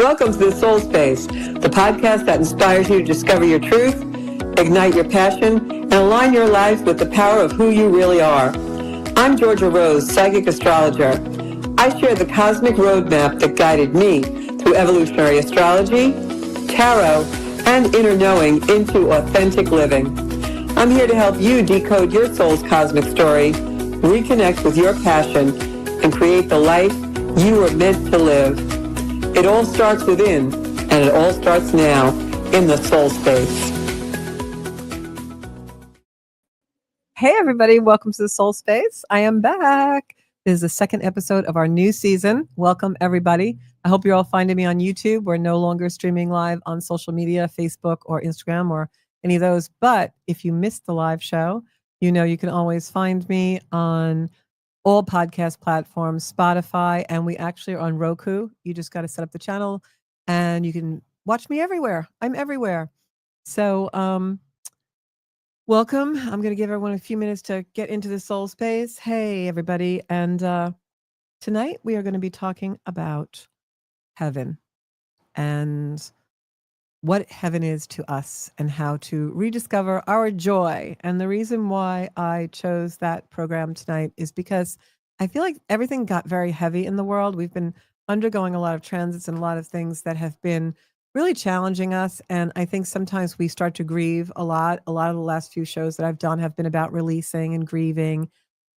Welcome to the Soul Space, the podcast that inspires you to discover your truth, ignite your passion, and align your life with the power of who you really are. I'm Georgia Rose, Psychic Astrologer. I share the cosmic roadmap that guided me through evolutionary astrology, tarot, and inner knowing into authentic living. I'm here to help you decode your soul's cosmic story, reconnect with your passion, and create the life you were meant to live. It all starts within, and it all starts now in the Soul Space. Hey everybody, welcome to the Soul Space. I am back. This is the second episode of our new season. Welcome everybody. I hope you're all finding me on YouTube. We're no longer streaming live on social media, Facebook or Instagram or any of those. But if you missed the live show, you know you can always find me on all podcast platforms, Spotify, and we actually are on Roku. You just got to set up the channel and you can watch me everywhere. I'm everywhere. So welcome. I'm going to give everyone a few minutes to get into the soul space. Hey, everybody. And tonight we are going to be talking about heaven and what heaven is to us and how to rediscover our joy. And the reason why I chose that program tonight is because I feel like everything got very heavy in the world. We've been undergoing a lot of transits and a lot of things that have been really challenging us. And I think sometimes we start to grieve a lot. A lot of the last few shows that I've done have been about releasing and grieving.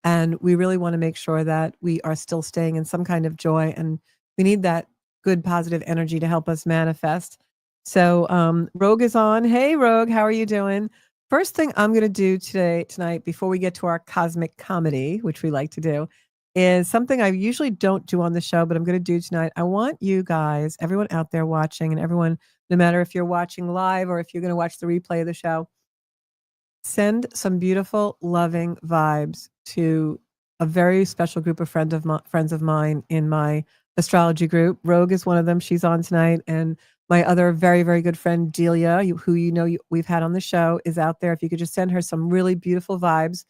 And we really want to make sure that we are still staying in some kind of joy. And we need that good, positive energy to help us manifest. So Rogue is on. Hey, Rogue, how are you doing? First thing I'm going to do tonight, before we get to our cosmic comedy, which we like to do, is something I usually don't do on the show, but I'm going to do tonight. I want you guys, everyone out there watching, and everyone, no matter if you're watching live or if you're going to watch the replay of the show, send some beautiful, loving vibes to a very special group of friends of mine in my astrology group. Rogue is one of them. She's on tonight. And my other very, very good friend, Delia, who we've had on the show, is out there. If you could just send her some really beautiful vibes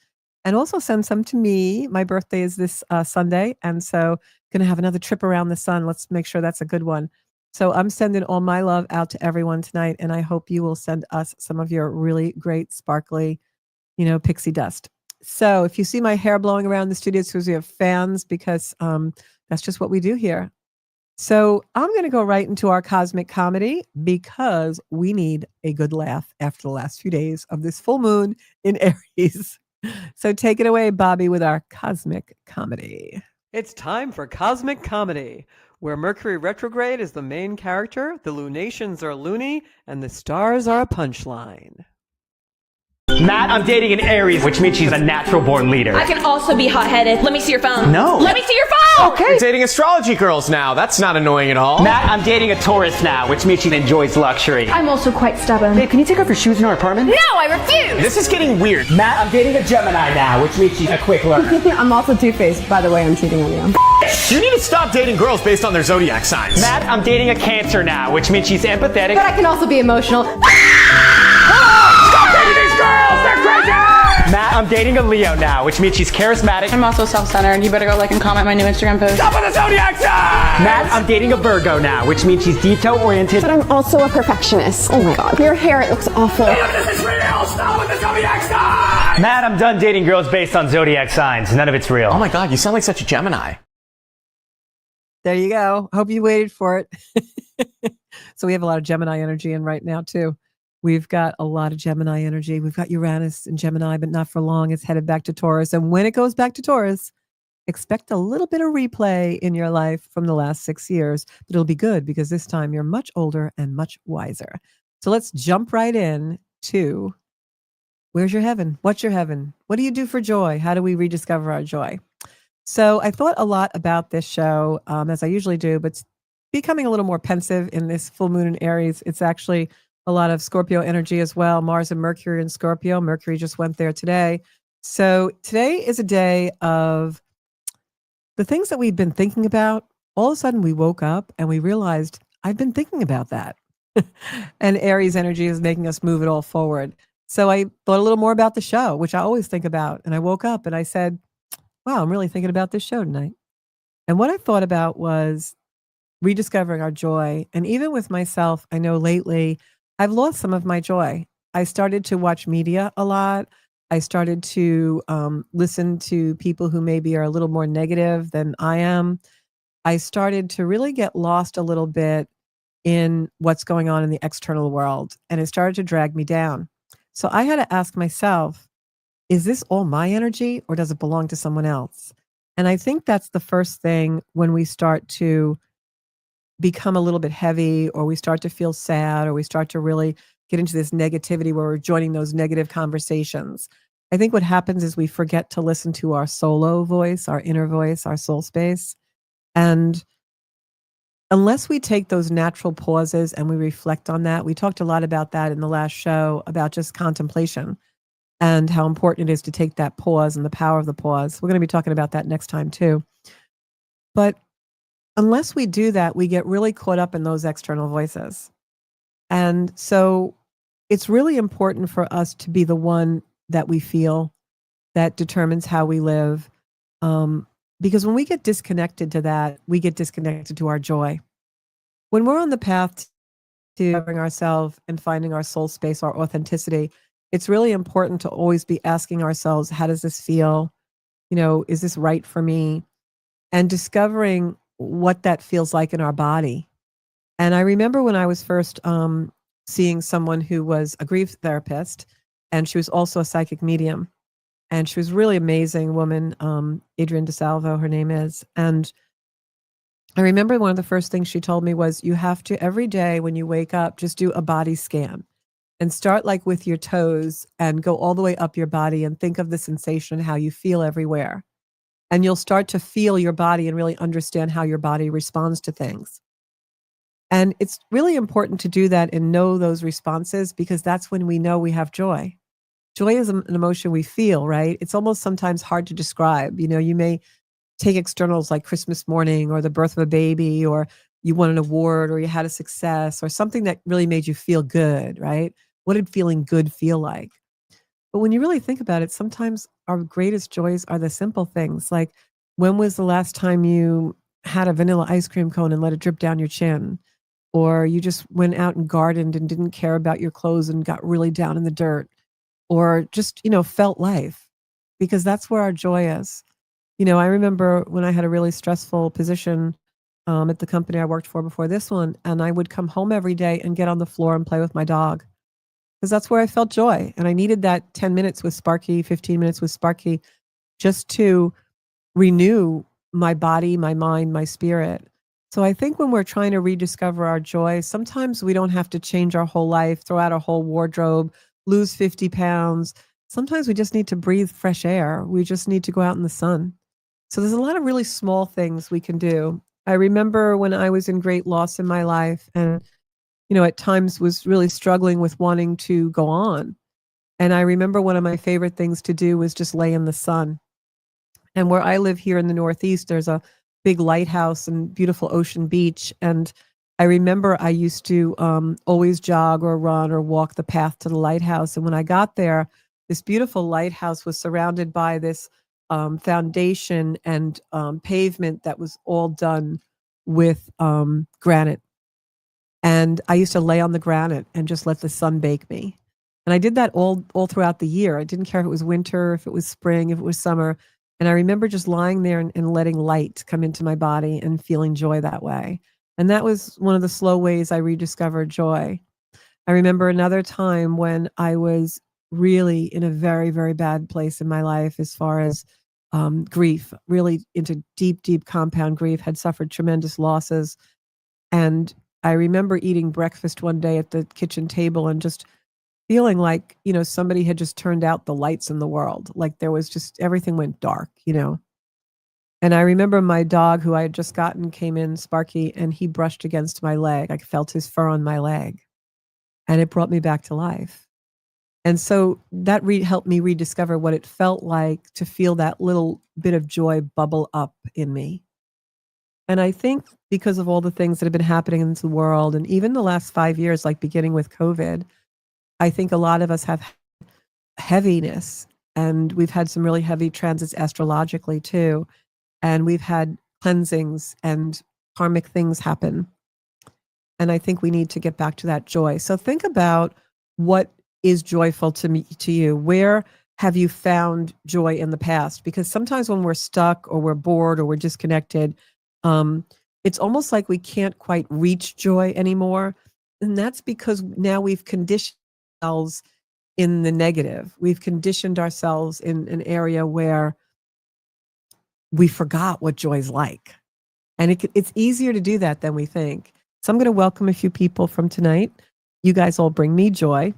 and also send some to me. My birthday is this Sunday. And so going to have another trip around the sun. Let's make sure that's a good one. So I'm sending all my love out to everyone tonight. And I hope you will send us some of your really great, sparkly, pixie dust. So if you see my hair blowing around the studio, it's because we have fans, because that's just what we do here. So I'm going to go right into our cosmic comedy because we need a good laugh after the last few days of this full moon in Aries. So take it away, Bobby, with our cosmic comedy. It's time for cosmic comedy, where Mercury retrograde is the main character, the lunations are loony, and the stars are a punchline. Matt, I'm dating an Aries, which means she's a natural-born leader. I can also be hot-headed. Let me see your phone. No. Let me see your phone! Okay. You're dating astrology girls now. That's not annoying at all. Matt, I'm dating a Taurus now, which means she enjoys luxury. I'm also quite stubborn. Babe, can you take off your shoes in our apartment? No, I refuse! This is getting weird. Matt, I'm dating a Gemini now, which means she's a quick learner. I'm also two-faced. By the way, I'm cheating on you. You need to stop dating girls based on their zodiac signs. Matt, I'm dating a Cancer now, which means she's empathetic. But I can also be emotional. Stop dating these girls! They're crazy! Matt, I'm dating a Leo now, which means she's charismatic. I'm also self-centered. You better go like and comment my new Instagram post. Stop with the zodiac signs! Matt, I'm dating a Virgo now, which means she's detail-oriented. But I'm also a perfectionist. Oh my god, your hair, it looks awful. This is real! Stop with the zodiac signs! Matt, I'm done dating girls based on zodiac signs. None of it's real. Oh my god, you sound like such a Gemini. There you go. Hope you waited for it. So we have a lot of Gemini energy in right now, too. We've got a lot of Gemini energy. We've got Uranus and Gemini, but not for long. It's headed back to Taurus. And when it goes back to Taurus, expect a little bit of replay in your life from the last 6 years. But it'll be good because this time you're much older and much wiser. So let's jump right in to where's your heaven? What's your heaven? What do you do for joy? How do we rediscover our joy? So I thought a lot about this show, as I usually do, but it's becoming a little more pensive in this full moon in Aries. It's actually a lot of Scorpio energy as well. Mars and Mercury in Scorpio. Mercury just went there today. So today is a day of the things that we've been thinking about. All of a sudden we woke up and we realized I've been thinking about that. And Aries energy is making us move it all forward. So I thought a little more about the show, which I always think about. And I woke up and I said, wow, I'm really thinking about this show tonight. And what I thought about was rediscovering our joy. And even with myself, I know lately I've lost some of my joy. I started to watch media a lot. I started to listen to people who maybe are a little more negative than I am. I started to really get lost a little bit in what's going on in the external world, and it started to drag me down. So I had to ask myself, is this all my energy or does it belong to someone else? And I think that's the first thing when we start to become a little bit heavy, or we start to feel sad, or we start to really get into this negativity where we're joining those negative conversations. I think what happens is we forget to listen to our solo voice, our inner voice, our soul space. And unless we take those natural pauses and we reflect on that, we talked a lot about that in the last show about just contemplation and how important it is to take that pause and the power of the pause. We're going to be talking about that next time too. But unless we do that, we get really caught up in those external voices. And so it's really important for us to be the one that we feel that determines how we live. Because when we get disconnected to that, we get disconnected to our joy. When we're on the path to discovering ourselves and finding our soul space, our authenticity, it's really important to always be asking ourselves, how does this feel? Is this right for me? And discovering what that feels like in our body. And I remember when I was first seeing someone who was a grief therapist, and she was also a psychic medium. And she was a really amazing woman, Adrienne DeSalvo, her name is. And I remember one of the first things she told me was, you have to, every day when you wake up, just do a body scan and start like with your toes and go all the way up your body and think of the sensation, how you feel everywhere. And you'll start to feel your body and really understand how your body responds to things. And it's really important to do that and know those responses, because that's when we know we have joy. Joy is an emotion we feel, right? It's almost sometimes hard to describe. You may take externals like Christmas morning or the birth of a baby, or you won an award, or you had a success, or something that really made you feel good, right? What did feeling good feel like? But when you really think about it, sometimes our greatest joys are the simple things. Like, when was the last time you had a vanilla ice cream cone and let it drip down your chin? Or you just went out and gardened and didn't care about your clothes and got really down in the dirt? Or just, felt life, because that's where our joy is. I remember when I had a really stressful position at the company I worked for before this one, and I would come home every day and get on the floor and play with my dog, because that's where I felt joy. And I needed that 10 minutes with Sparky, 15 minutes with Sparky, just to renew my body, my mind, my spirit. So I think when we're trying to rediscover our joy, sometimes we don't have to change our whole life, throw out our whole wardrobe, lose 50 pounds. Sometimes we just need to breathe fresh air. We just need to go out in the sun. So there's a lot of really small things we can do. I remember when I was in great loss in my life, and, at times was really struggling with wanting to go on. And I remember one of my favorite things to do was just lay in the sun. And where I live here in the Northeast, there's a big lighthouse and beautiful ocean beach. And I remember I used to always jog or run or walk the path to the lighthouse. And when I got there, this beautiful lighthouse was surrounded by this foundation and pavement that was all done with granite. And I used to lay on the granite and just let the sun bake me. And I did that all throughout the year. I didn't care if it was winter, if it was spring, if it was summer. And I remember just lying there and letting light come into my body and feeling joy that way. And that was one of the slow ways I rediscovered joy. I remember another time when I was really in a very, very bad place in my life as far as grief, really into deep, deep compound grief, had suffered tremendous losses. And I remember eating breakfast one day at the kitchen table and just feeling like, somebody had just turned out the lights in the world. Like there was just, everything went dark. And I remember my dog, who I had just gotten, came in, Sparky, and he brushed against my leg. I felt his fur on my leg, and it brought me back to life. And so that helped me rediscover what it felt like to feel that little bit of joy bubble up in me. And I think because of all the things that have been happening in the world, and even the last 5 years, like beginning with COVID, I think a lot of us have heaviness, and we've had some really heavy transits astrologically too. And we've had cleansings and karmic things happen. And I think we need to get back to that joy. So think about what is joyful to you. Where have you found joy in the past? Because sometimes when we're stuck or we're bored or we're disconnected, it's almost like we can't quite reach joy anymore. And that's because now we've conditioned ourselves in the negative. We've conditioned ourselves in an area where we forgot what joy is like. And it's easier to do that than we think. So I'm going to welcome a few people from tonight. You guys all bring me joy.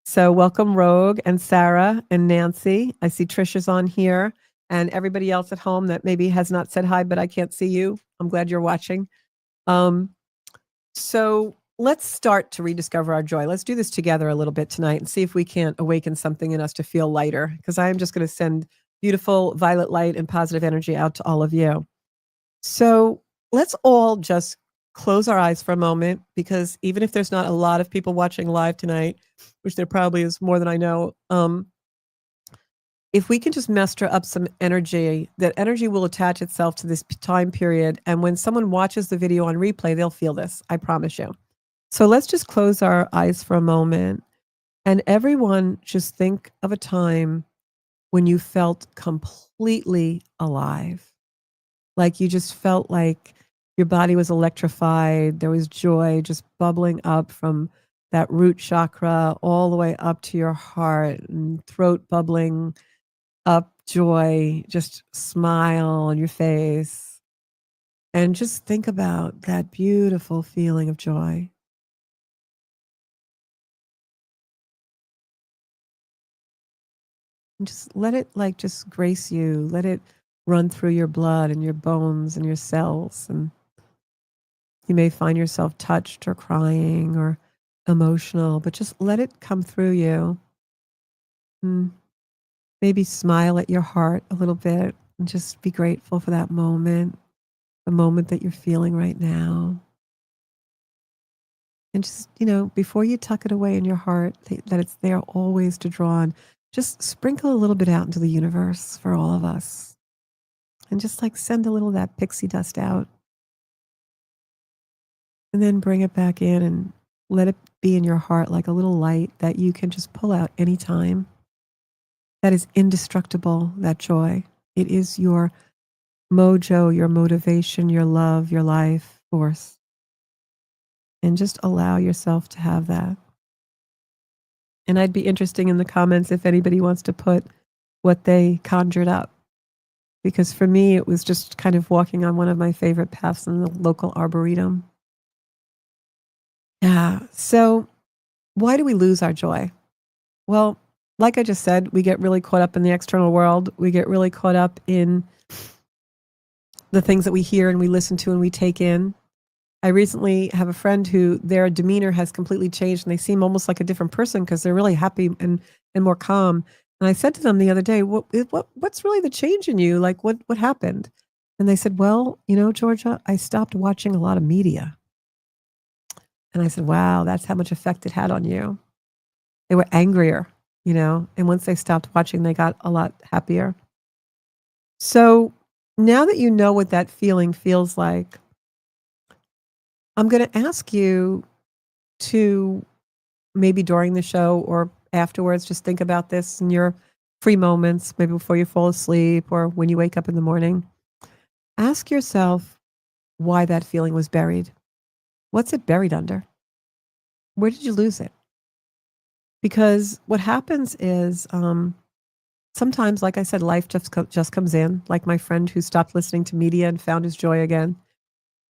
So welcome Rogue and Sarah and Nancy. I see Trisha's on here and everybody else at home that maybe has not said hi, but I can't see you. I'm glad you're watching. So let's start to rediscover our joy. Let's do this together a little bit tonight and see if we can't awaken something in us to feel lighter, because I am just going to send beautiful violet light and positive energy out to all of you. So let's all just close our eyes for a moment, because even if there's not a lot of people watching live tonight, which there probably is more than I know, if we can just muster up some energy, that energy will attach itself to this time period. And when someone watches the video on replay, they'll feel this, I promise you. So let's just close our eyes for a moment. And everyone just think of a time when you felt completely alive. Like you just felt like your body was electrified. There was joy just bubbling up from that root chakra all the way up to your heart, and throat bubbling up, joy, just smile on your face. And just think about that beautiful feeling of joy. And just let it just grace you. Let it run through your blood and your bones and your cells. And you may find yourself touched or crying or emotional, but just let it come through you. And maybe smile at your heart a little bit and just be grateful for that moment, the moment that you're feeling right now. And just, before you tuck it away in your heart, that it's there always to draw on, just sprinkle a little bit out into the universe for all of us. And just send a little of that pixie dust out. And then bring it back in and let it be in your heart like a little light that you can just pull out anytime. That is indestructible, that joy. It is your mojo, your motivation, your love, your life force. And just allow yourself to have that. And I'd be interested in the comments if anybody wants to put what they conjured up. Because for me, it was just kind of walking on one of my favorite paths in the local arboretum. Yeah. So why do we lose our joy? Well, like I just said, we get really caught up in the external world. We get really caught up in the things that we hear and we listen to and we take in. I recently have a friend who their demeanor has completely changed and they seem almost like a different person because they're really happy and more calm. And I said to them the other day, what's really the change in you? Like what happened? And they said, well, Georgia, I stopped watching a lot of media. And I said, wow, that's how much effect it had on you. They were angrier, and once they stopped watching, they got a lot happier. So now that you know what that feeling feels like, I'm going to ask you to maybe during the show or afterwards, just think about this in your free moments, maybe before you fall asleep or when you wake up in the morning. Ask yourself why that feeling was buried. What's it buried under? Where did you lose it? Because what happens is sometimes, like I said, life just comes in, like my friend who stopped listening to media and found his joy again.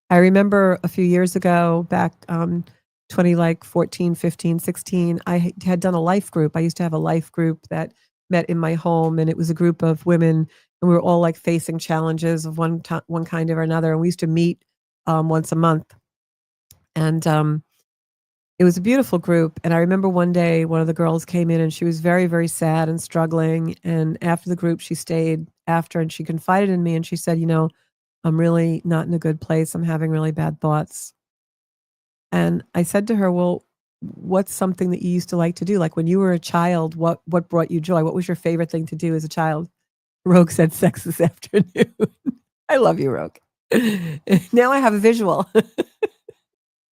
I remember a few years ago, back 2014, 15, 16, I had done a life group. I used to have a life group that met in my home, and it was a group of women, and we were all facing challenges of one kind or another. And we used to meet once a month. And it was a beautiful group. And I remember one day, one of the girls came in and she was very, very sad and struggling. And after the group, she stayed after and she confided in me and she said, I'm really not in a good place. I'm having really bad thoughts. And I said to her, well, what's something that you used to like to do? Like when you were a child, what brought you joy? What was your favorite thing to do as a child? Rogue said sex this afternoon. I love you, Rogue. Now I have a visual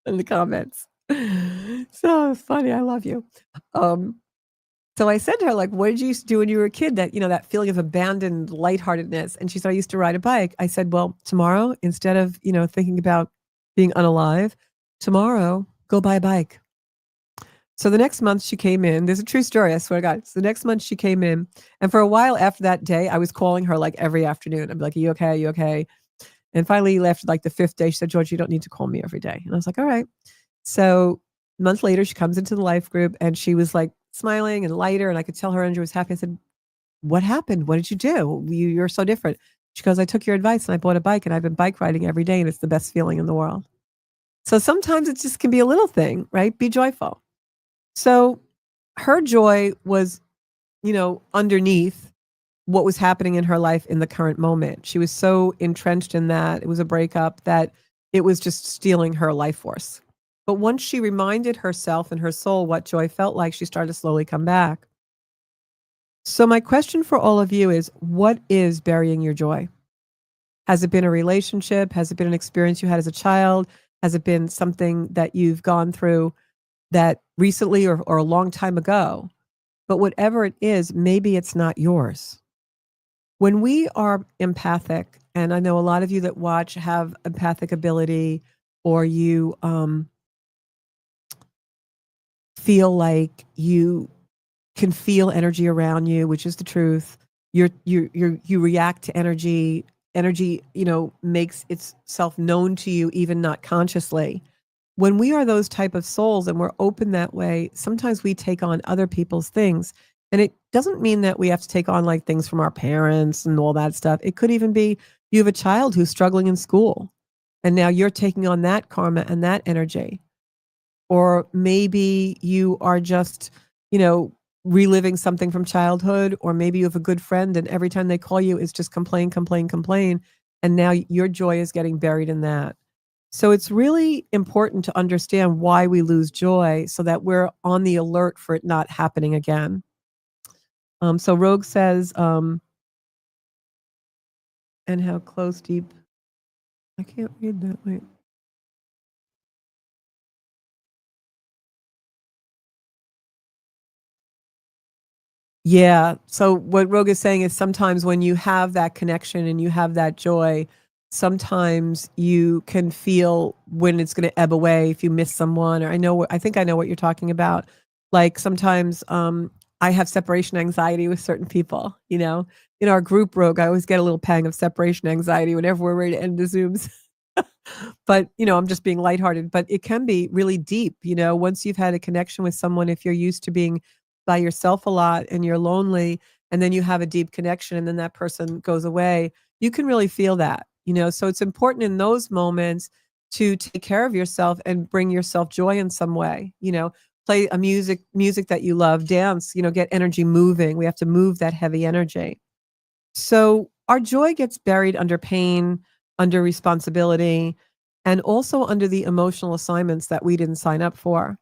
in the comments. So funny. I love you. So I said to her, like, what did you used to do when you were a kid? That, that feeling of abandoned lightheartedness. And she said, I used to ride a bike. I said, well, tomorrow, instead of, thinking about being unalive, tomorrow, go buy a bike. So the next month she came in. There's a true story, I swear to God. So the next month she came in. And for a while after that day, I was calling her like every afternoon. I'd be like, are you okay? Are you okay? And finally, after like the 5th day, she said, George, you don't need to call me every day. And I was like, all right. So a month later, she comes into the life group and she was like smiling and lighter. And I could tell her Andrew was happy. I said, what happened? What did you do? You're so different. She goes, I took your advice and I bought a bike and I've been bike riding every day and it's the best feeling in the world. So sometimes it just can be a little thing, right? Be joyful. So her joy was, underneath what was happening in her life in the current moment. She was so entrenched in that. It was a breakup that it was just stealing her life force. But once she reminded herself and her soul what joy felt like, she started to slowly come back. So my question for all of you is, what is burying your joy? Has it been a relationship? Has it been an experience you had as a child? Has it been something that you've gone through that recently or a long time ago? But whatever it is, maybe it's not yours. When we are empathic, and I know a lot of you that watch have empathic ability, or you feel like you can feel energy around you, which is the truth. You react to energy. Energy, makes itself known to you, even not consciously. When we are those type of souls and we're open that way, sometimes we take on other people's things. And it doesn't mean that we have to take on like things from our parents and all that stuff. It could even be you have a child who's struggling in school and now you're taking on that karma and that energy. Or maybe you are just, reliving something from childhood, or maybe you have a good friend and every time they call you, it's just complain. And now your joy is getting buried in that. So it's really important to understand why we lose joy so that we're on the alert for it not happening again. So Rogue says, and how close, deep. I can't read that. Wait. Yeah. So what Rogue is saying is sometimes when you have that connection and you have that joy, sometimes you can feel when it's going to ebb away if you miss someone. Or I think I know what you're talking about. Like sometimes I have separation anxiety with certain people, in our group, Rogue, I always get a little pang of separation anxiety whenever we're ready to end the Zooms. But, I'm just being lighthearted, but it can be really deep, once you've had a connection with someone, if you're used to being by yourself a lot and you're lonely, and then you have a deep connection and then that person goes away, you can really feel that, so it's important in those moments to take care of yourself and bring yourself joy in some way, play a music that you love, dance, get energy moving. We have to move that heavy energy. So our joy gets buried under pain, under responsibility, and also under the emotional assignments that we didn't sign up for.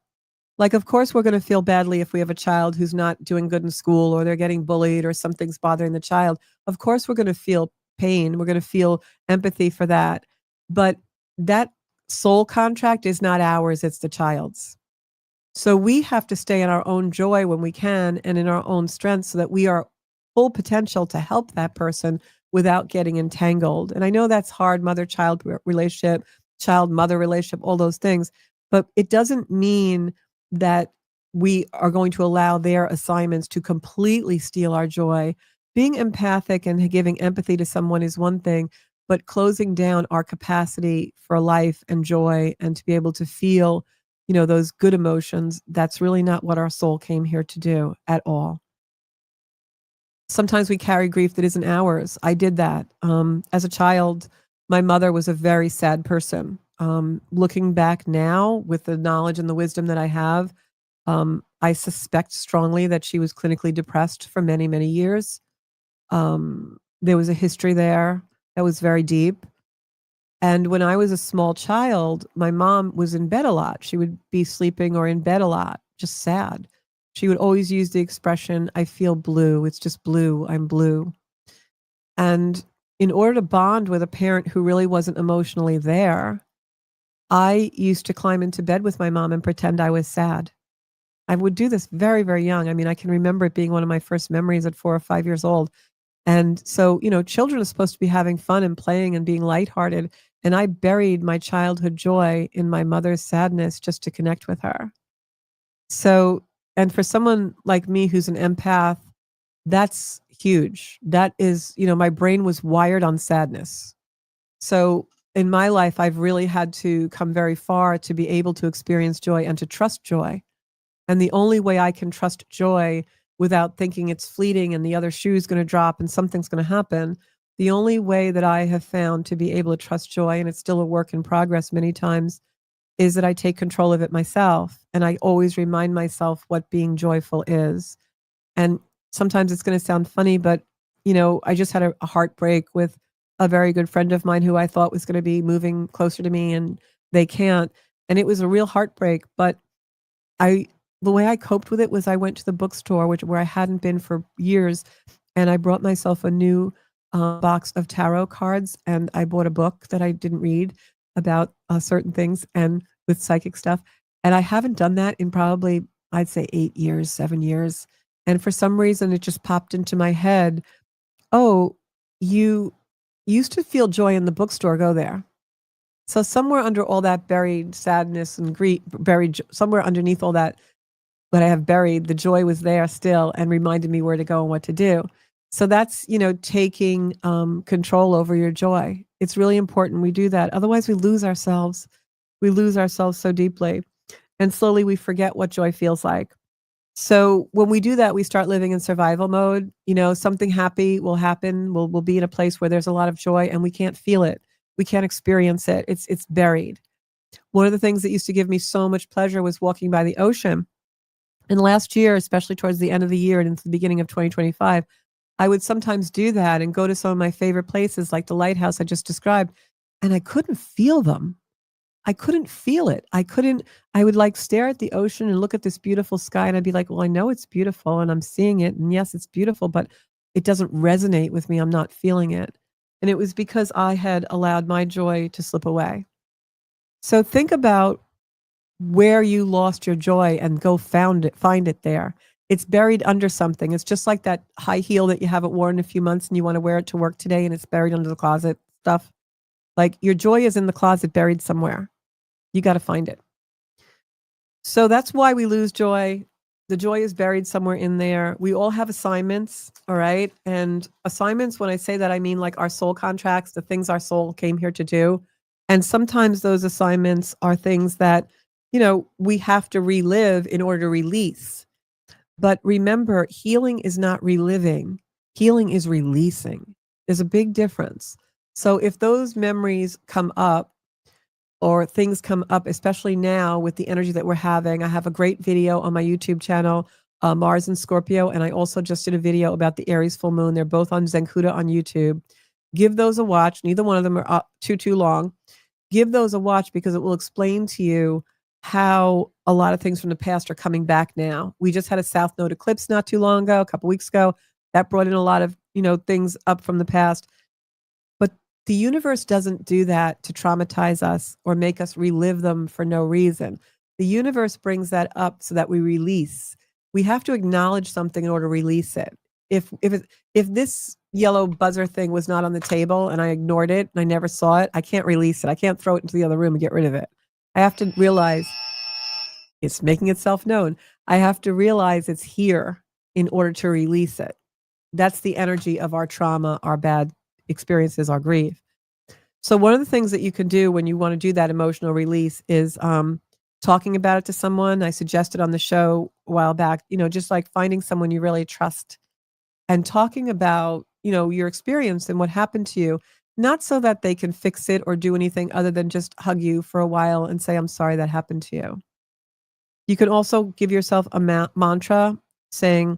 Like, of course, we're going to feel badly if we have a child who's not doing good in school or they're getting bullied or something's bothering the child. Of course, we're going to feel pain. We're going to feel empathy for that. But that soul contract is not ours, it's the child's. So we have to stay in our own joy when we can and in our own strength so that we are full potential to help that person without getting entangled. And I know that's hard, mother-child relationship, child-mother relationship, all those things. But it doesn't mean that we are going to allow their assignments to completely steal our joy. Being empathic and giving empathy to someone is one thing, but closing down our capacity for life and joy and to be able to feel, those good emotions, that's really not what our soul came here to do at all. Sometimes we carry grief that isn't ours. I did that. As a child, my mother was a very sad person. Looking back now with the knowledge and the wisdom that I have, I suspect strongly that she was clinically depressed for many, many years. There was a history there that was very deep. And when I was a small child, my mom was in bed a lot. She would be sleeping or in bed a lot, just sad. She would always use the expression, I feel blue. It's just blue. I'm blue. And in order to bond with a parent who really wasn't emotionally there, I used to climb into bed with my mom and pretend I was sad. I would do this very, very young. I mean, I can remember it being one of my first memories at 4 or 5 years old. And so, children are supposed to be having fun and playing and being lighthearted. And I buried my childhood joy in my mother's sadness just to connect with her. So, and for someone like me who's an empath, that's huge. That is, my brain was wired on sadness. So in my life, I've really had to come very far to be able to experience joy and to trust joy. And the only way I can trust joy without thinking it's fleeting and the other shoe's going to drop and something's going to happen, the only way that I have found to be able to trust joy, and it's still a work in progress many times, is that I take control of it myself. And I always remind myself what being joyful is. And sometimes it's going to sound funny, but, I just had a heartbreak with a very good friend of mine who I thought was going to be moving closer to me, and they can't. And it was a real heartbreak. But the way I coped with it was I went to the bookstore, where I hadn't been for years, and I brought myself a new box of tarot cards, and I bought a book that I didn't read about certain things and with psychic stuff. And I haven't done that in probably, I'd say 8 years, 7 years. And for some reason, it just popped into my head, oh, you used to feel joy in the bookstore, go there. So somewhere under all that buried sadness and grief, somewhere underneath all that I have buried, the joy was there still and reminded me where to go and what to do. So that's, taking control over your joy. It's really important we do that. Otherwise, we lose ourselves. We lose ourselves so deeply. And slowly we forget what joy feels like. So when we do that, we start living in survival mode. Something happy will happen. We'll be in a place where there's a lot of joy and we can't feel it. We can't experience it. It's buried. One of the things that used to give me so much pleasure was walking by the ocean. And last year, especially towards the end of the year and into the beginning of 2025, I would sometimes do that and go to some of my favorite places like the lighthouse I just described, and I couldn't feel them. I couldn't feel it. I would stare at the ocean and look at this beautiful sky, and I'd be like, well, I know it's beautiful and I'm seeing it. And yes, it's beautiful, but it doesn't resonate with me. I'm not feeling it. And it was because I had allowed my joy to slip away. So think about where you lost your joy and go find it there. It's buried under something. It's just like that high heel that you haven't worn in a few months and you want to wear it to work today and it's buried under the closet stuff. Like your joy is in the closet buried somewhere. You got to find it. So that's why we lose joy. The joy is buried somewhere in there. We all have assignments, all right? And assignments, when I say that, I mean like our soul contracts, the things our soul came here to do. And sometimes those assignments are things that, we have to relive in order to release. But remember, healing is not reliving. Healing is releasing. There's a big difference. So if those memories come up or things come up, especially now with the energy that we're having, I have a great video on my YouTube channel, Mars and Scorpio, and I also just did a video about the Aries full moon. They're both on Zenkuda on YouTube. Give those a watch. Neither one of them are too long. Give those a watch because it will explain to you how a lot of things from the past are coming back now. We just had a South Node eclipse not too long ago, a couple weeks ago. That brought in a lot of, things up from the past. But the universe doesn't do that to traumatize us or make us relive them for no reason. The universe brings that up so that we release. We have to acknowledge something in order to release it. If this yellow buzzer thing was not on the table and I ignored it and I never saw it, I can't release it. I can't throw it into the other room and get rid of it. I have to realize it's making itself known. I have to realize it's here in order to release it. That's the energy of our trauma, our bad experiences, our grief. So one of the things that you can do when you want to do that emotional release is talking about it to someone. I suggested on the show a while back, just like finding someone you really trust and talking about, your experience and what happened to you. Not so that they can fix it or do anything other than just hug you for a while and say, I'm sorry that happened to you. You can also give yourself a mantra saying,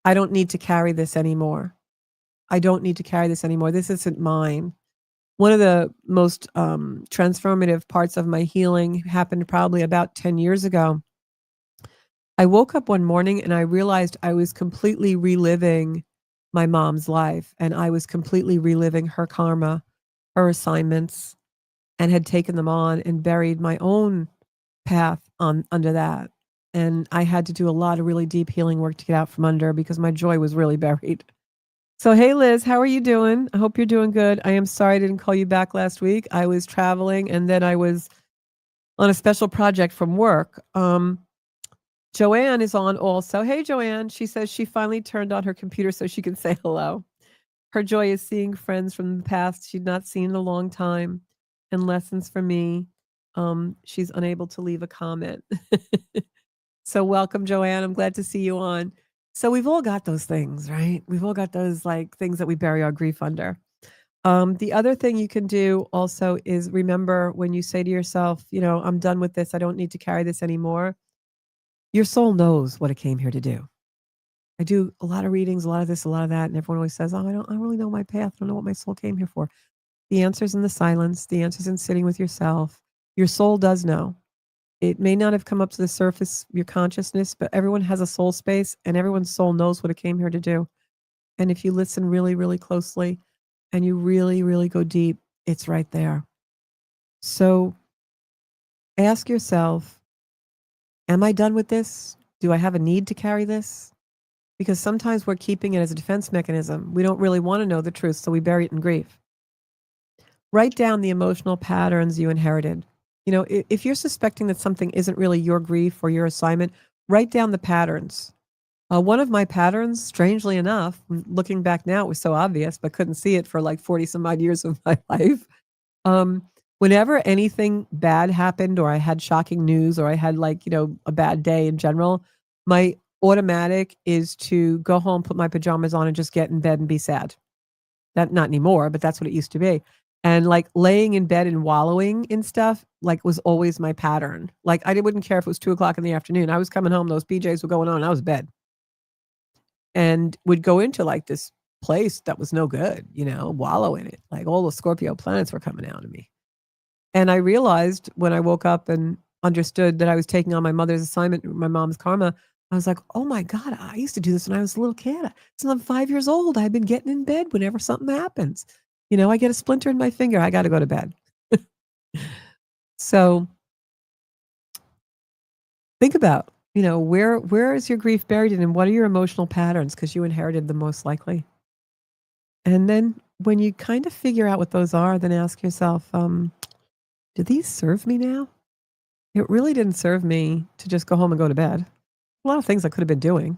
I don't need to carry this anymore. I don't need to carry this anymore. This isn't mine. One of the most transformative parts of my healing happened probably about 10 years ago. I woke up one morning and I realized I was completely reliving my mom's life, and I was completely reliving her karma, her assignments, and had taken them on and buried my own path under that. And I had to do a lot of really deep healing work to get out from under because my joy was really buried. So, hey, Liz, how are you doing? I hope you're doing good. I am sorry I didn't call you back last week. I was traveling, and then I was on a special project from work. Joanne is on also. Hey, Joanne. She says she finally turned on her computer so she can say hello. Her joy is seeing friends from the past she'd not seen in a long time and lessons from me. She's unable to leave a comment. So welcome, Joanne. I'm glad to see you on. So we've all got those things, right? We've all got those like things that we bury our grief under. The other thing you can do also is remember when you say to yourself, I'm done with this. I don't need to carry this anymore. Your soul knows what it came here to do. I do a lot of readings, a lot of this, a lot of that. And everyone always says, I don't really know my path. I don't know what my soul came here for. The answer's in the silence. The answer's in sitting with yourself. Your soul does know. It may not have come up to the surface, your consciousness, but everyone has a soul space and everyone's soul knows what it came here to do. And if you listen really, really closely and you really, really go deep, it's right there. So ask yourself, am I done with this? Do I have a need to carry this? Because sometimes we're keeping it as a defense mechanism. We don't really want to know the truth, so we bury it in grief. Write down the emotional patterns you inherited. If you're suspecting that something isn't really your grief or your assignment, write down the patterns. One of my patterns, strangely enough, looking back now, it was so obvious, but couldn't see it for like 40 some odd years of my life. Whenever anything bad happened or I had shocking news or I had a bad day in general, my automatic is to go home, put my pajamas on and just get in bed and be sad. That not anymore, but that's what it used to be. And laying in bed and wallowing in stuff, was always my pattern. I wouldn't care if it was 2:00 in the afternoon. I was coming home, those PJs were going on, I was in bed. And would go into this place that was no good, wallow in it. All the Scorpio planets were coming out of me. And I realized when I woke up and understood that I was taking on my mother's assignment, my mom's karma, I was like, oh my God, I used to do this when I was a little kid. Since I'm 5 years old, I've been getting in bed whenever something happens. I get a splinter in my finger, I got to go to bed. So think about, where is your grief buried in and what are your emotional patterns? Because you inherited them most likely. And then when you kind of figure out what those are, then ask yourself, do these serve me now? It really didn't serve me to just go home and go to bed. A lot of things I could have been doing,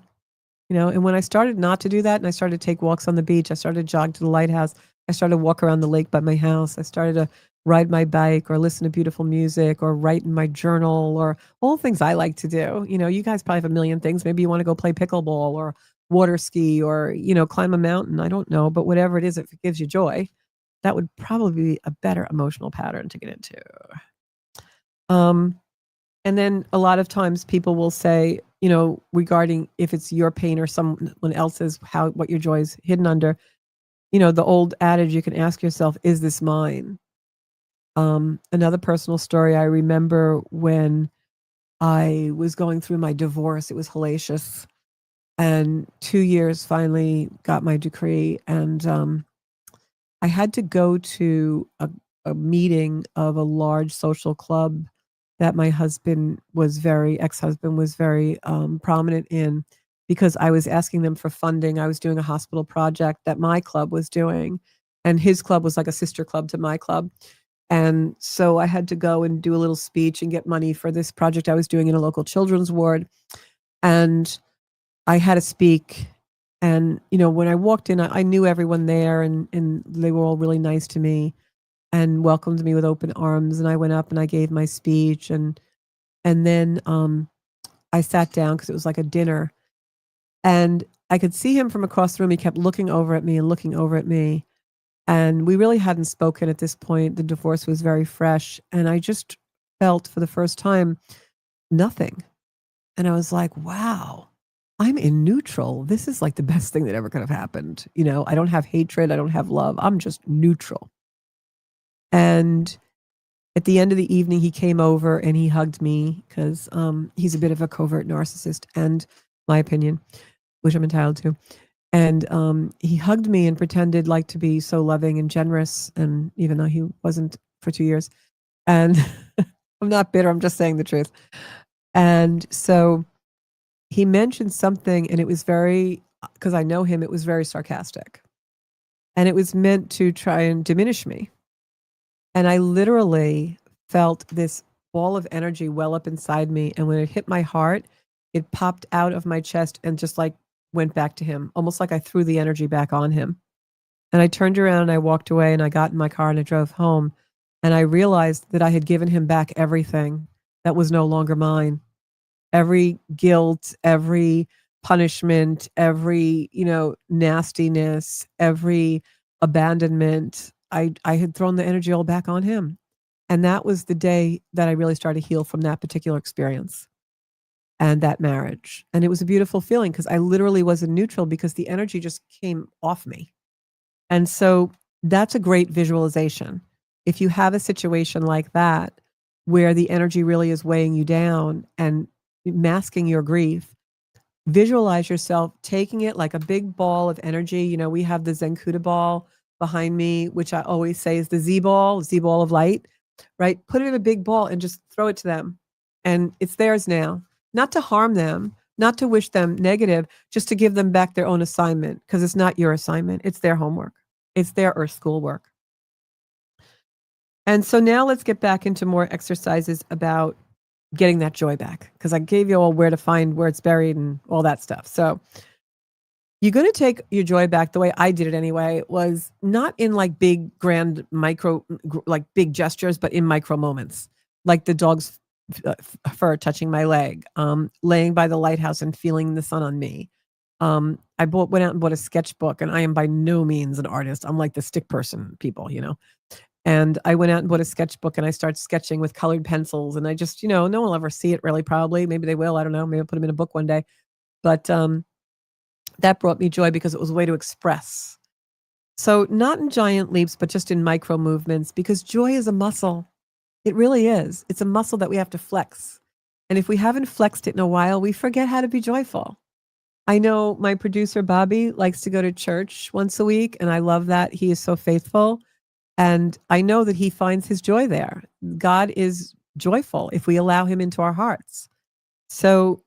and when I started not to do that and I started to take walks on the beach, I started to jog to the lighthouse, I started to walk around the lake by my house, I started to ride my bike or listen to beautiful music or write in my journal or all things I like to do. You guys probably have a million things. Maybe you want to go play pickleball or water ski or, climb a mountain. I don't know, but whatever it is, if it gives you joy, that would probably be a better emotional pattern to get into. And then a lot of times people will say, regarding if it's your pain or someone else's, what your joy is hidden under, the old adage, you can ask yourself, is this mine? Another personal story, I remember when I was going through my divorce, it was hellacious. And 2 years finally got my decree. And I had to go to a meeting of a large social club that my ex-husband was very prominent in because I was asking them for funding. I was doing a hospital project that my club was doing, and his club was like a sister club to my club. And so I had to go and do a little speech and get money for this project I was doing in a local children's ward. And I had to speak. And, when I walked in, I knew everyone there and they were all really nice to me and welcomed me with open arms. And I went up and I gave my speech. And then I sat down because it was like a dinner. And I could see him from across the room. He kept looking over at me and looking over at me. And we really hadn't spoken at this point. The divorce was very fresh. And I just felt for the first time, nothing. And I was like, wow, I'm in neutral. This is like the best thing that ever could have happened. I don't have hatred. I don't have love. I'm just neutral. And at the end of the evening, he came over and he hugged me because he's a bit of a covert narcissist, and my opinion, which I'm entitled to. And he hugged me and pretended like to be so loving and generous, and even though he wasn't for 2 years. And I'm not bitter, I'm just saying the truth. And so he mentioned something, and it was very, because I know him, it was very sarcastic. And it was meant to try and diminish me. And I literally felt this ball of energy well up inside me. And when it hit my heart, it popped out of my chest and just like went back to him, almost like I threw the energy back on him. And I turned around and I walked away and I got in my car and I drove home. And I realized that I had given him back everything that was no longer mine. Every guilt, every punishment, every, nastiness, every abandonment. I had thrown the energy all back on him. And that was the day that I really started to heal from that particular experience and that marriage. And it was a beautiful feeling because I literally was in neutral because the energy just came off me. And so that's a great visualization. If you have a situation like that, where the energy really is weighing you down and masking your grief, visualize yourself taking it like a big ball of energy. We have the Zenkuda ball behind me, which I always say is the Z ball of light, right? Put it in a big ball and just throw it to them. And it's theirs now, not to harm them, not to wish them negative, just to give them back their own assignment, because it's not your assignment. It's their homework. It's their earth school work. And so now let's get back into more exercises about getting that joy back, because I gave you all where to find where it's buried and all that stuff. So you're going to take your joy back the way I did it anyway, was not in like big, grand, like big gestures, but in micro moments, like the dog's fur touching my leg, laying by the lighthouse and feeling the sun on me. I went out and bought a sketchbook, and I am by no means an artist. I'm like the stick person people, And I went out and bought a sketchbook and I started sketching with colored pencils. And I just, no one will ever see it really, probably. Maybe they will. I don't know. Maybe I'll put them in a book one day. But that brought me joy because it was a way to express. So not in giant leaps, but just in micro movements, because joy is a muscle. It really is. It's a muscle that we have to flex. And if we haven't flexed it in a while, we forget how to be joyful. I know my producer, Bobby, likes to go to church once a week. And I love that. He is so faithful. And I know that he finds his joy there. God is joyful if we allow him into our hearts. So,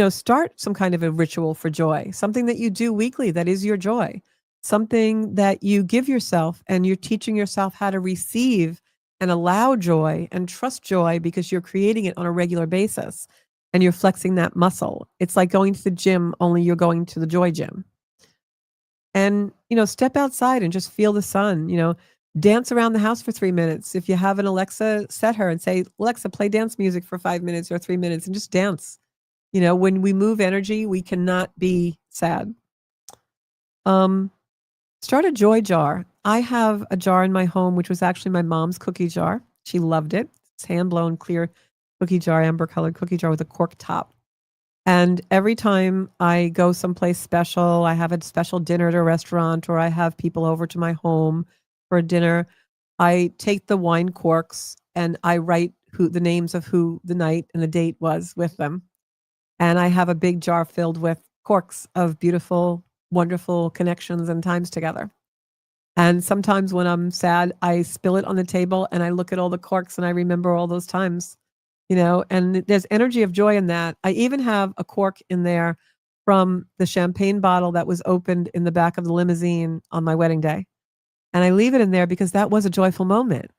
start some kind of a ritual for joy, something that you do weekly that is your joy, something that you give yourself, and you're teaching yourself how to receive and allow joy and trust joy because you're creating it on a regular basis and you're flexing that muscle. It's like going to the gym, only you're going to the joy gym. And, step outside and just feel the sun, dance around the house for 3 minutes. If you have an Alexa, set her and say, Alexa, play dance music for 5 minutes or 3 minutes and just dance. When we move energy, we cannot be sad. Start a joy jar. I have a jar in my home, which was actually my mom's cookie jar. She loved it. It's hand-blown clear cookie jar, amber-colored cookie jar with a cork top. And every time I go someplace special, I have a special dinner at a restaurant, or I have people over to my home for dinner, I take the wine corks and I write the names of who the night and the date was with them. And I have a big jar filled with corks of beautiful, wonderful connections and times together. And sometimes when I'm sad, I spill it on the table and I look at all the corks and I remember all those times, and there's energy of joy in that. I even have a cork in there from the champagne bottle that was opened in the back of the limousine on my wedding day. And I leave it in there because that was a joyful moment.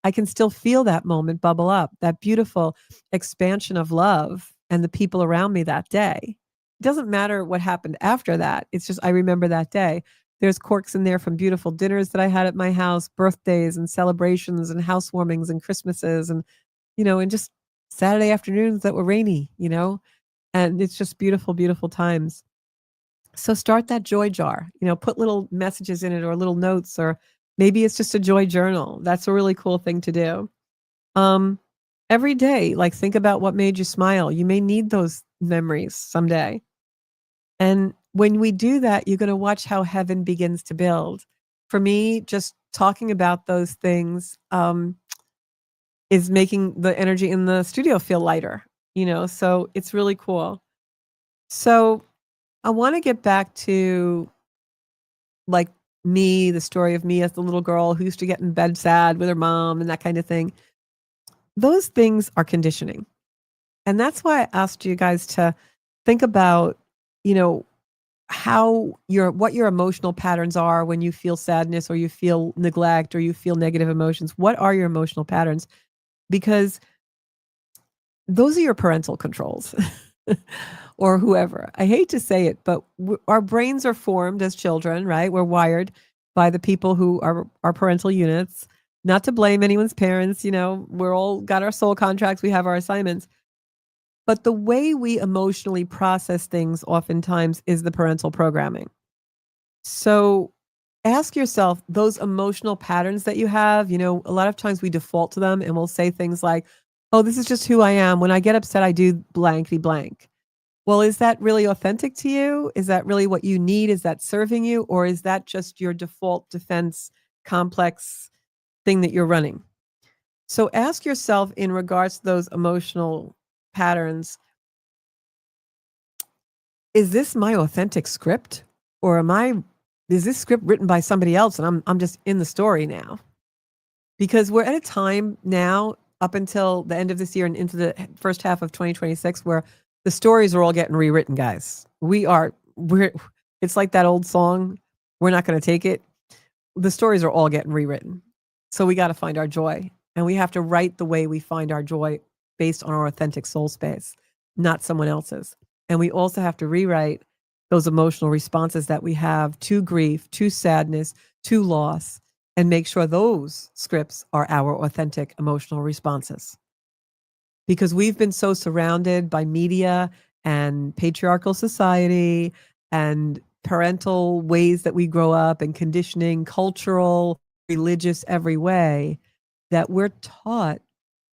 I can still feel that moment bubble up, that beautiful expansion of love and the people around me that day. It doesn't matter what happened after that. It's just, I remember that day. There's corks in there from beautiful dinners that I had at my house, birthdays and celebrations and housewarmings and Christmases and, and just Saturday afternoons that were rainy, and it's just beautiful, beautiful times. So start that joy jar, put little messages in it or little notes, or maybe it's just a joy journal. That's a really cool thing to do. Every day, like think about what made you smile. You may need those memories someday. And when we do that, you're going to watch how heaven begins to build. For me, just talking about those things is making the energy in the studio feel lighter, so it's really cool. So I want to get back to like me, the story of me as the little girl who used to get in bed sad with her mom and that kind of thing. Those things are conditioning. And that's why I asked you guys to think about, what your emotional patterns are when you feel sadness or you feel neglect or you feel negative emotions. What are your emotional patterns? Because those are your parental controls or whoever. I hate to say it, but our brains are formed as children, right? We're wired by the people who are our parental units. Not to blame anyone's parents, we're all got our soul contracts, we have our assignments. But the way we emotionally process things oftentimes is the parental programming. So ask yourself those emotional patterns that you have, a lot of times we default to them and we'll say things like, oh, this is just who I am. When I get upset, I do blankety blank. Well, is that really authentic to you? Is that really what you need? Is that serving you? Or is that just your default defense complex thing that you're running? So ask yourself in regards to those emotional patterns, is this my authentic script? Or is this script written by somebody else and I'm just in the story now? Because we're at a time now up until the end of this year and into the first half of 2026 where the stories are all getting rewritten, guys. It's like that old song, we're not going to take it. The stories are all getting rewritten. So we got to find our joy, and we have to write the way we find our joy based on our authentic soul space, not someone else's. And we also have to rewrite those emotional responses that we have to grief, to sadness, to loss, and make sure those scripts are our authentic emotional responses. Because we've been so surrounded by media and patriarchal society and parental ways that we grow up and conditioning, cultural, religious, every way, that we're taught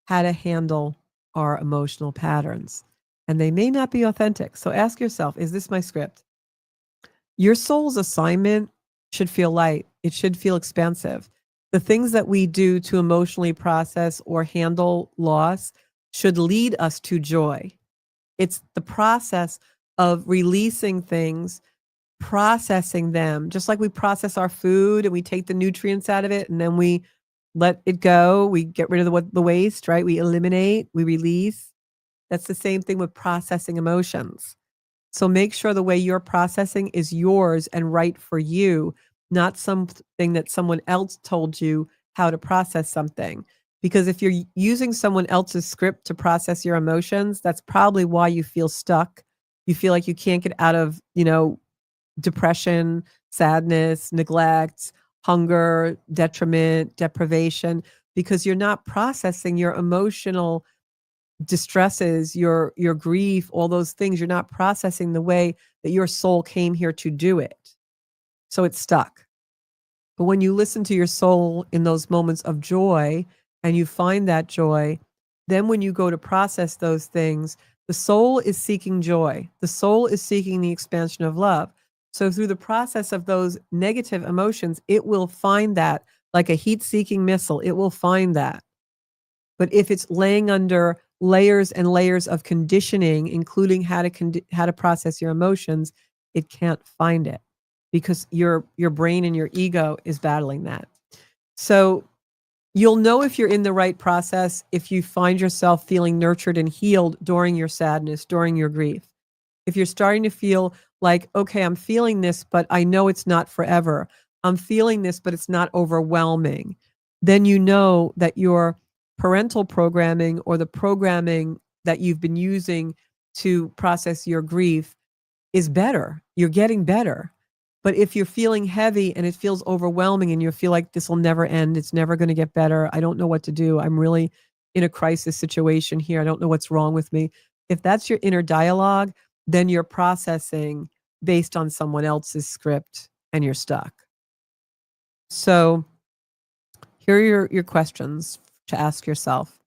how to handle our emotional patterns. And they may not be authentic. So ask yourself, is this my script? Your soul's assignment should feel light. It should feel expansive. The things that we do to emotionally process or handle loss should lead us to joy. It's the process of releasing things, processing them, just like we process our food and we take the nutrients out of it and then we let it go. We get rid of the waste, right? We eliminate, we release. That's the same thing with processing emotions. So make sure the way you're processing is yours and right for you, not something that someone else told you how to process something. Because if you're using someone else's script to process your emotions, that's probably why you feel stuck. You feel like you can't get out of, depression, sadness, neglect, hunger, detriment, deprivation, because you're not processing your emotional distresses, your grief, all those things. You're not processing the way that your soul came here to do it. So it's stuck. But when you listen to your soul in those moments of joy and you find that joy, then when you go to process those things, the soul is seeking joy. The soul is seeking the expansion of love. So through the process of those negative emotions, it will find that like a heat-seeking missile. It will find that. But if it's laying under layers and layers of conditioning, including how to process your emotions, it can't find it because your brain and your ego is battling that. So you'll know if you're in the right process if you find yourself feeling nurtured and healed during your sadness, during your grief. If you're starting to feel like, okay, I'm feeling this, but I know it's not forever. I'm feeling this, but it's not overwhelming. Then you know that your parental programming or the programming that you've been using to process your grief is better. You're getting better. But if you're feeling heavy and it feels overwhelming and you feel like this will never end, it's never going to get better, I don't know what to do, I'm really in a crisis situation here, I don't know what's wrong with me. If that's your inner dialogue, then you're processing based on someone else's script and you're stuck. So here are your questions to ask yourself.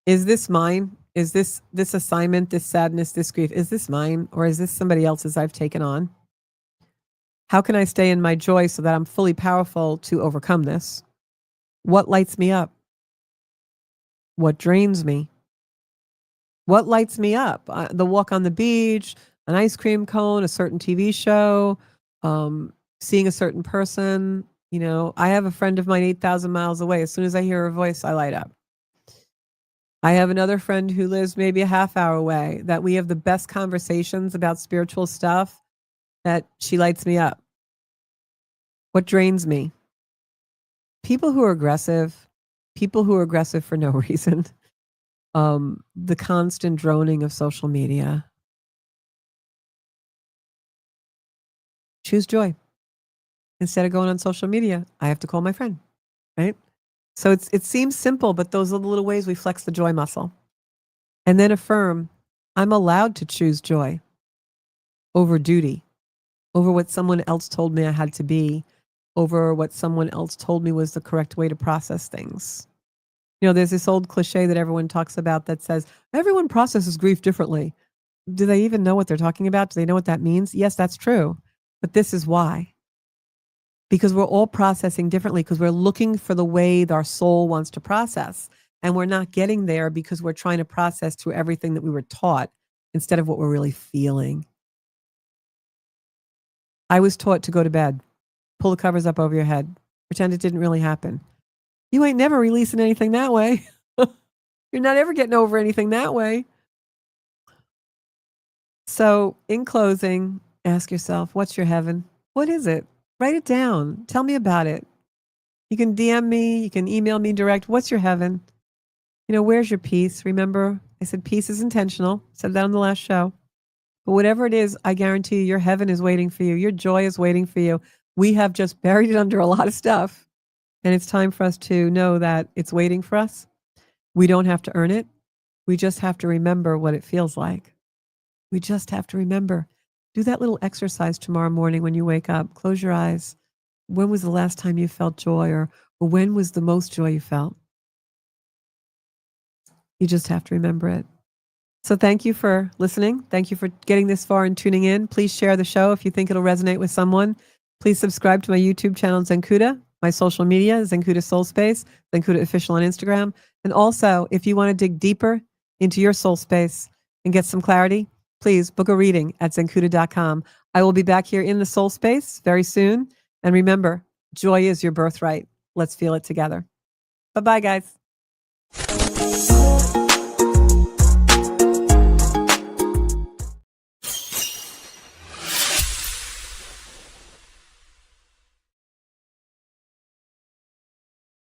Is this mine? Is this assignment, this sadness, this grief, is this mine or is this somebody else's I've taken on? How can I stay in my joy so that I'm fully powerful to overcome this? What lights me up? What drains me? What lights me up? The walk on the beach, an ice cream cone, a certain TV show, seeing a certain person. You know, I have a friend of mine 8,000 miles away. As soon as I hear her voice, I light up. I have another friend who lives maybe a half hour away that we have the best conversations about spiritual stuff that she lights me up. What drains me? People who are aggressive for no reason. The constant droning of social media. Choose joy. Instead of going on social media, I have to call my friend, right? So it seems simple, but those are the little ways we flex the joy muscle. And then affirm, I'm allowed to choose joy over duty, over what someone else told me I had to be, over what someone else told me was the correct way to process things. You know, there's this old cliche that everyone talks about that says, everyone processes grief differently. Do they even know what they're talking about? Do they know what that means? Yes, that's true. But this is why. Because we're all processing differently, because we're looking for the way our soul wants to process. And we're not getting there because we're trying to process through everything that we were taught instead of what we're really feeling. I was taught to go to bed, pull the covers up over your head, pretend it didn't really happen. You ain't never releasing anything that way. You're not ever getting over anything that way. So in closing, ask yourself, what's your heaven? What is it? Write it down. Tell me about it. You can DM me. You can email me direct. What's your heaven? You know, where's your peace? Remember, I said peace is intentional. I said that on the last show. But whatever it is, I guarantee you, your heaven is waiting for you. Your joy is waiting for you. We have just buried it under a lot of stuff. And it's time for us to know that it's waiting for us. We don't have to earn it. We just have to remember what it feels like. We just have to remember. Do that little exercise tomorrow morning when you wake up. Close your eyes. When was the last time you felt joy, or when was the most joy you felt? You just have to remember it. So thank you for listening. Thank you for getting this far and tuning in. Please share the show if you think it'll resonate with someone. Please subscribe to my YouTube channel, Zenkuda. My social media, Zenkuda Soul Space, Zenkuda Official on Instagram. And also, if you want to dig deeper into your soul space and get some clarity, please book a reading at zenkuda.com. I will be back here in the soul space very soon. And remember, joy is your birthright. Let's feel it together. Bye-bye, guys.